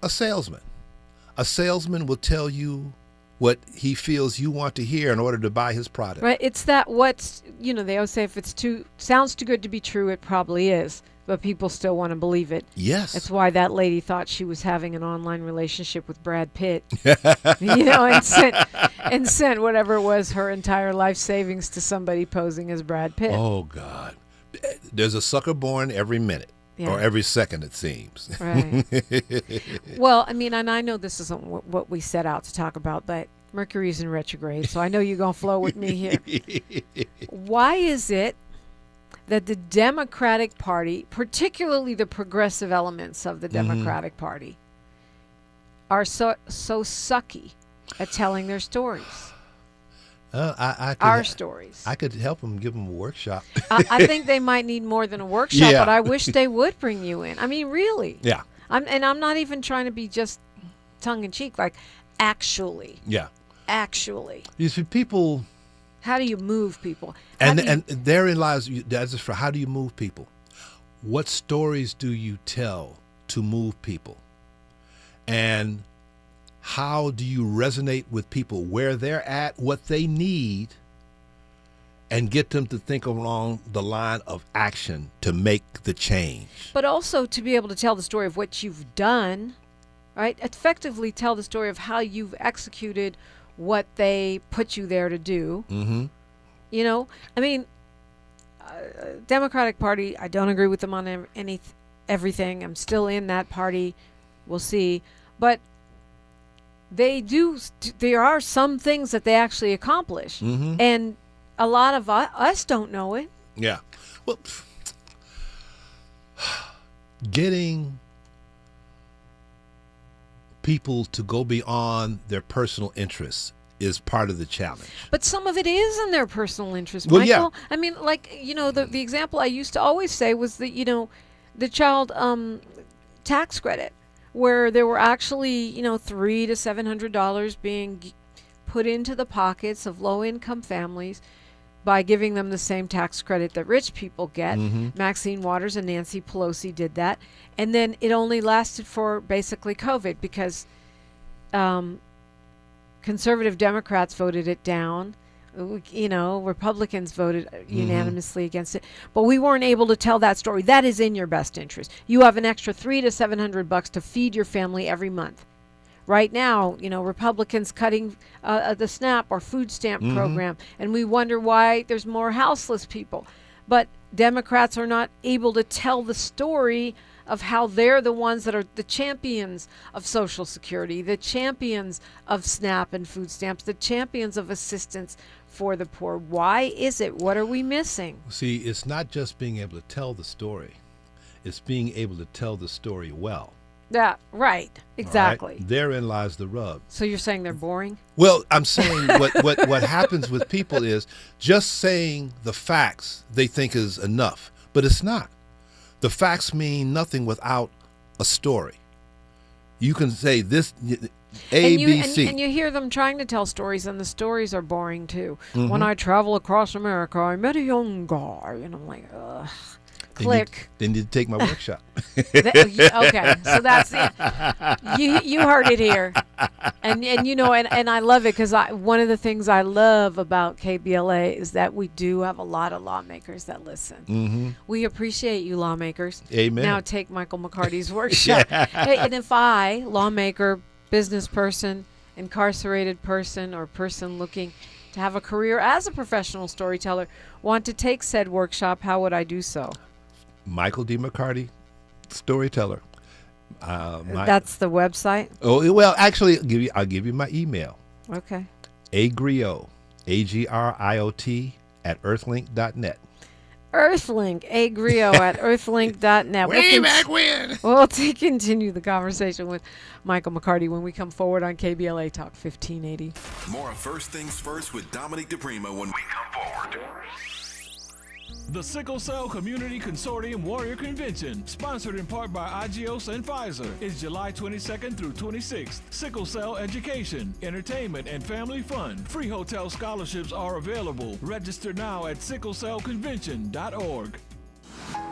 G: a salesman will tell you what he feels you want to hear in order to buy his product.
F: Right. It's that they always say if sounds too good to be true, it probably is, but people still want to believe it.
G: Yes.
F: That's why that lady thought she was having an online relationship with Brad Pitt, and sent whatever it was, her entire life savings to somebody posing as Brad Pitt.
G: Oh, God. There's a sucker born every minute. Yeah. Or every second, it seems.
F: Right. Well, and I know this isn't what we set out to talk about, but Mercury's in retrograde, so I know you're going to flow with me here. Why is it that the Democratic Party, particularly the progressive elements of the Democratic Party, are so sucky at telling their stories. Our stories.
G: I could help them, give them a workshop.
F: I think they might need more than a workshop,
G: Yeah.
F: but I wish they would bring you in. I mean, really.
G: Yeah.
F: I'm not even trying to be just tongue in cheek. Like, actually.
G: Yeah.
F: Actually.
G: You see, people.
F: How do you move people? How
G: And
F: do you-
G: and therein lies, that's for how do you move people? What stories do you tell to move people? And how do you resonate with people where they're at, what they need, and get them to think along the line of action to make the change?
F: But also to be able to tell the story of what you've done, right? Effectively tell the story of how you've executed what they put you there to do.
G: Mm-hmm.
F: You know, I mean, Democratic Party, I don't agree with them on everything. I'm still in that party. We'll see. But there are some things that they actually accomplish.
G: Mm-hmm.
F: And a lot of us don't know it.
G: Yeah. Well, getting people to go beyond their personal interests is part of the challenge.
F: But some of it is in their personal interest,
G: Well,
F: Michael.
G: yeah.
F: I mean, like, you know, the example I used to always say was that, you know, the child tax credit, where there were actually, you know, $300 to $700 being put into the pockets of low-income families by giving them the same tax credit that rich people get.
G: Mhm.
F: Maxine Waters and Nancy Pelosi did that. And then it only lasted for basically COVID because conservative Democrats voted it down. You know, Republicans voted unanimously against it. But we weren't able to tell that story. That is in your best interest. You have an extra $300 to $700 to feed your family every month. Right now, you know, Republicans cutting the SNAP or food stamp program, and we wonder why there's more houseless people. But Democrats are not able to tell the story of how they're the ones that are the champions of Social Security, the champions of SNAP and food stamps, the champions of assistance for the poor. Why is it? What are we missing?
G: See, it's not just being able to tell the story. It's being able to tell the story well.
F: Yeah, right. Exactly.
G: All right? Therein lies the rub.
F: So you're saying they're boring?
G: Well, I'm saying what happens with people is just saying the facts they think is enough, but it's not. The facts mean nothing without a story. You can say this A, B, C.
F: And you hear them trying to tell stories, and the stories are boring too.
G: Mhm.
F: When I travel across America, I met a young guy, and I'm like, ugh. Click.
G: Then you take my workshop.
F: Okay, so that's it. You heard it here, and you know, and I love it because one of the things I love about KBLA is that we do have a lot of lawmakers that listen.
G: Mm-hmm.
F: We appreciate you, lawmakers.
G: Amen.
F: Now take Michael McCarty's workshop. Hey, and if I, lawmaker, business person, incarcerated person, or person looking to have a career as a professional storyteller, want to take said workshop, how would I do so?
G: Michael D. McCarty, storyteller.
F: That's the website?
G: Oh, well, actually, I'll give you my email.
F: Okay.
G: Agriot, AGRIOT, @earthlink.net.
F: Earthlink, agriot at earthlink.net.
G: Way back when.
F: We'll continue the conversation with Michael McCarty when we come forward on KBLA Talk 1580.
P: More of First Things First with Dominic DePrima when we come forward.
B: The Sickle Cell Community Consortium Warrior Convention, sponsored in part by IGOS and Pfizer, is July 22nd through 26th. Sickle cell education, entertainment, and family fun. Free hotel scholarships are available. Register now at sicklecellconvention.org.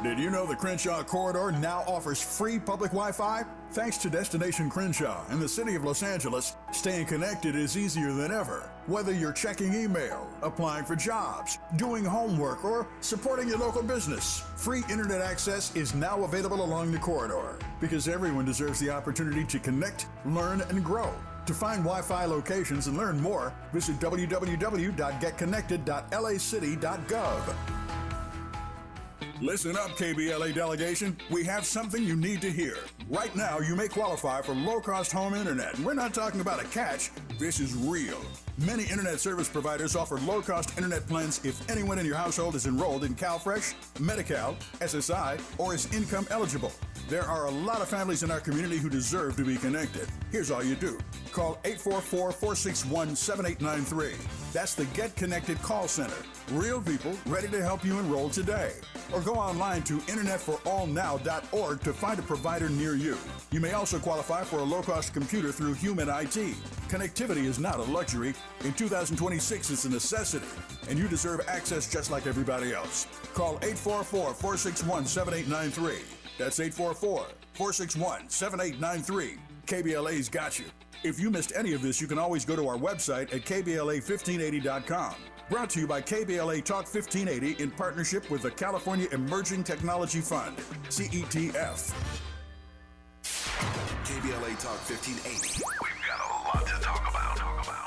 C: Did you know the Crenshaw Corridor now offers free public Wi-Fi? Thanks to Destination Crenshaw in the city of Los Angeles, staying connected is easier than ever. Whether you're checking email, applying for jobs, doing homework, or supporting your local business, free internet access is now available along the corridor because everyone deserves the opportunity to connect, learn, and grow. To find Wi-Fi locations and learn more, visit www.getconnected.lacity.gov. Listen up, KBLA delegation. We have something you need to hear. Right now, you may qualify for low-cost home internet. And we're not talking about a catch. This is real. Many internet service providers offer low-cost internet plans if anyone in your household is enrolled in CalFresh, Medi-Cal, SSI, or is income eligible. There are a lot of families in our community who deserve to be connected. Here's all you do. Call 844-461-7893. That's the Get Connected call center. Real people ready to help you enroll today. Or go online to internetforallnow.org to find a provider near you. You may also qualify for a low-cost computer through Human IT. Connectivity is not a luxury. In 2026, it's a necessity. And you deserve access just like everybody else. Call 844-461-7893. That's 844-461-7893. KBLA's got you. If you missed any of this, you can always go to our website at kbla1580.com. Brought to you by KBLA Talk 1580 in partnership with the California Emerging Technology Fund, CETF.
P: KBLA Talk 1580. We've got a lot to talk about.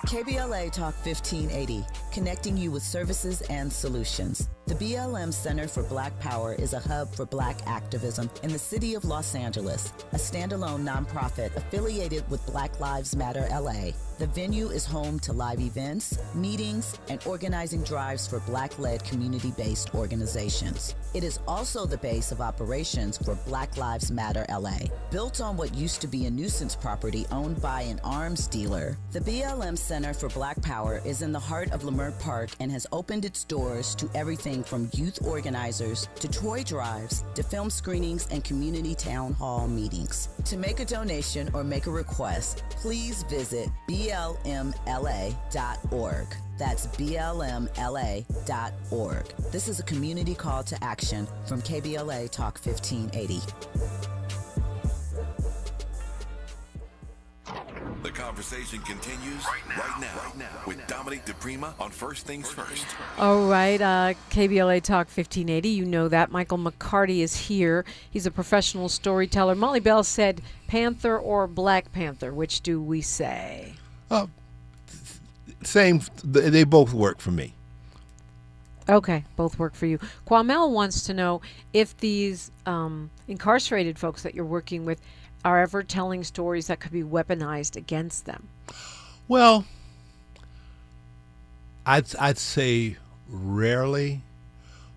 D: KBLA Talk 1580, connecting you with services and solutions. The BLM Center for Black Power is a hub for Black activism in the city of Los Angeles, a standalone nonprofit affiliated with Black Lives Matter LA. The venue is home to live events, meetings, and organizing drives for Black-led community-based organizations. It is also the base of operations for Black Lives Matter LA. Built on what used to be a nuisance property owned by an arms dealer, the BLM Center for Black Power is in the heart of Leimert Park and has opened its doors to everything from youth organizers to toy drives to film screenings and community town hall meetings. To make a donation or make a request, please visit blmla.org. That's blmla.org. This is a community call to action from KBLA Talk 1580.
P: The conversation continues right now with Dominic DePrima on First Things First.
F: All right, KBLA Talk 1580. You know that. Michael McCarty is here. He's a professional storyteller. Molly Bell said Panther or Black Panther. Which do we say?
G: Same. They both work for me.
F: Okay, both work for you. Kwamel wants to know if these incarcerated folks that you're working with are ever telling stories that could be weaponized against them.
G: Well, I'd say rarely.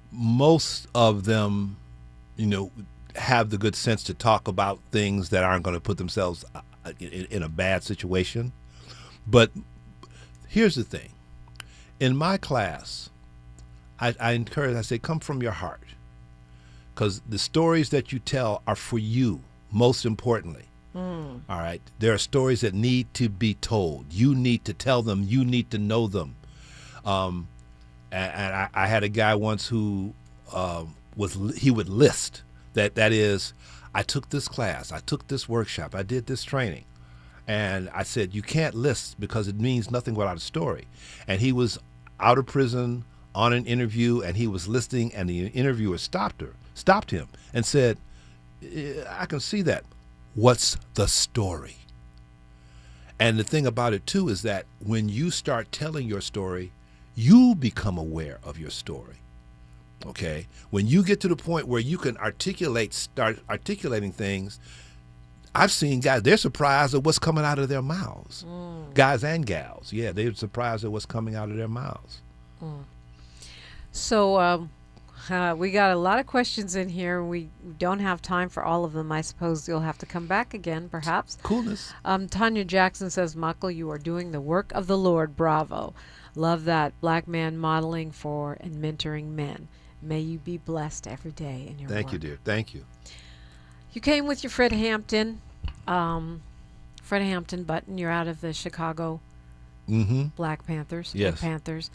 G: Most of them, have the good sense to talk about things that aren't going to put themselves in a bad situation. But here's the thing. In my class, I encourage, I say, come from your heart. Because the stories that you tell are for you, most importantly. All right? There are stories that need to be told. You need to tell them. You need to know them. And I had a guy once who he would list. That is, I took this class, I took this workshop, I did this training. And I said, you can't list because it means nothing without a story. And he was out of prison on an interview, and he was listening, and the interviewer stopped him and said, I can see that. What's the story? And the thing about it, too, is that when you start telling your story, you become aware of your story. Okay? When you get to the point where you can start articulating things, I've seen guys, they're surprised at what's coming out of their mouths. Guys and gals. Yeah, they're surprised at what's coming out of their mouths.
F: So we got a lot of questions in here. We don't have time for all of them. I suppose you'll have to come back again, perhaps.
G: Coolness.
F: Tanya Jackson says, Michael, you are doing the work of the Lord. Bravo. Love that. Black man modeling for and mentoring men. May you be blessed every day in your work.
G: Thank you, dear. Thank you.
F: You came with your Fred Hampton button. You're out of the Chicago Black Panthers.
G: Yes.
F: Panthers.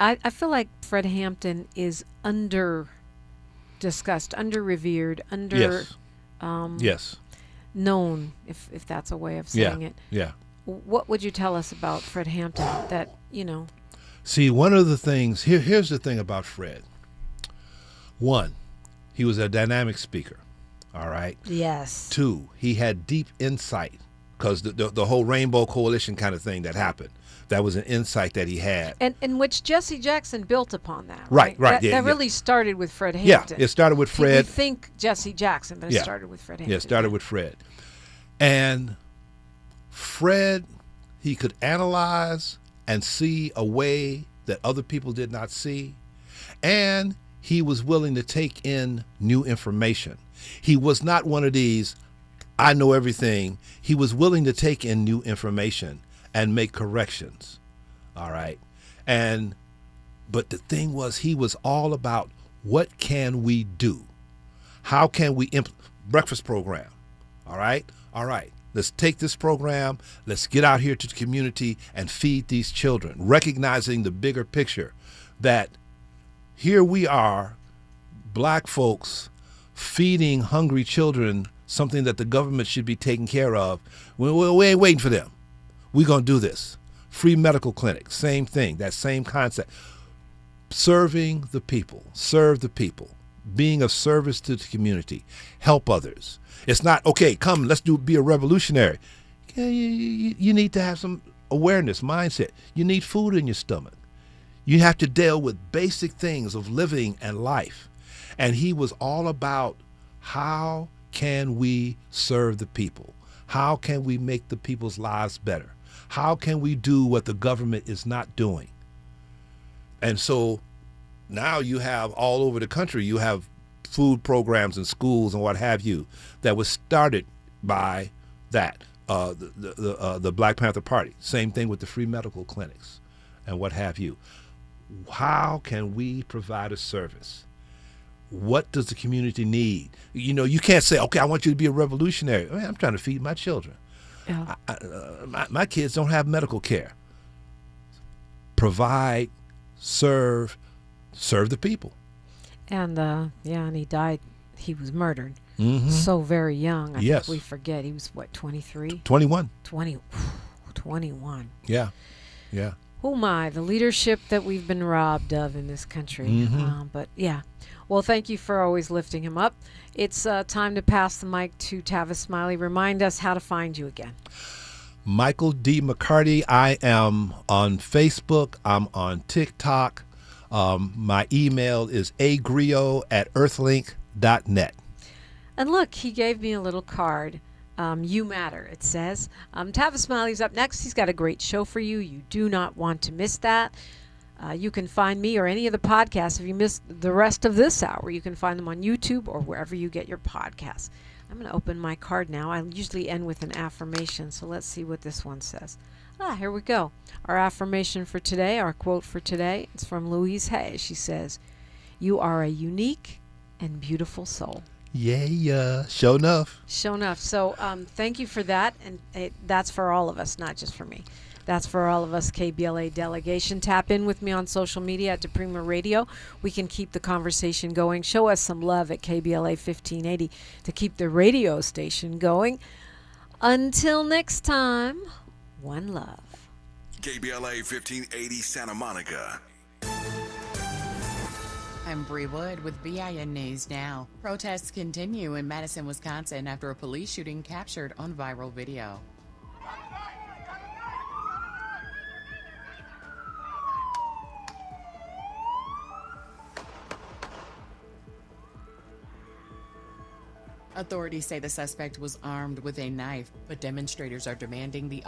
F: I feel like Fred Hampton is under-discussed, under-revered,
G: yes.
F: known, if that's a way of saying it.
G: Yeah.
F: What would you tell us about Fred Hampton that,
G: See, one of the things, here's the thing about Fred. One, he was a dynamic speaker, all right?
F: Yes.
G: Two, he had deep insight, because the whole Rainbow Coalition kind of thing that happened. That was an insight that he had.
F: And which Jesse Jackson built upon that.
G: Right.
F: That really started with Fred Hampton.
G: Yeah, it started with Fred.
F: We think Jesse Jackson, but it started with Fred Hampton.
G: Yeah, it started with Fred. And Fred, he could analyze and see a way that other people did not see. And he was willing to take in new information. He was not one of these, I know everything. He was willing to take in new information and make corrections. All right. But the thing was, he was all about what can we do? How can we breakfast program? All right. Let's take this program. Let's get out here to the community and feed these children, recognizing the bigger picture that here we are, black folks, feeding hungry children, something that the government should be taking care of. We ain't waiting for them. We're going to do this. Free medical clinic, same thing, that same concept. Serving the people, serve the people, being of service to the community, help others. It's not, okay, come, let's be a revolutionary. You need to have some awareness, mindset. You need food in your stomach. You have to deal with basic things of living and life. And he was all about how can we serve the people? How can we make the people's lives better? How can we do what the government is not doing? And so now you have all over the country, you have food programs in schools and what have you that was started by that, the Black Panther Party. Same thing with the free medical clinics and what have you. How can we provide a service? What does the community need? You can't say, okay, I want you to be a revolutionary. I'm trying to feed my children. Yeah. My kids don't have medical care. Provide, serve the people.
F: And and he died. He was murdered
G: so
F: very young. I think we forget. He was, what, 23?
G: 21.
F: 21.
G: Yeah.
F: Oh my, the leadership that we've been robbed of in this country. But yeah. Well, thank you for always lifting him up. It's time to pass the mic to Tavis Smiley. Remind us how to find you again.
G: Michael D. McCarty. I am on Facebook. I'm on TikTok. My email is agriot@earthlink.net.
F: And look, he gave me a little card. You matter, it says. Tavis Smiley's up next. He's got a great show for you. You do not want to miss that. You can find me or any of the podcasts. If you missed the rest of this hour, you can find them on YouTube or wherever you get your podcasts. I'm going to open my card now. I usually end with an affirmation, so let's see what this one says. Here we go. Our affirmation for today, our quote for today, it's from Louise Hay. She says, "You are a unique and beautiful soul."
G: Yeah. Show enough.
F: So thank you for that. And that's for all of us, not just for me. That's for all of us, KBLA delegation. Tap in with me on social media at DePrima Radio. We can keep the conversation going. Show us some love at KBLA 1580 to keep the radio station going. Until next time, one love.
P: KBLA 1580 Santa Monica.
Q: I'm Bree Wood with BIN News Now. Protests continue in Madison, Wisconsin after a police shooting captured on viral video. Authorities say the suspect was armed with a knife, but demonstrators are demanding the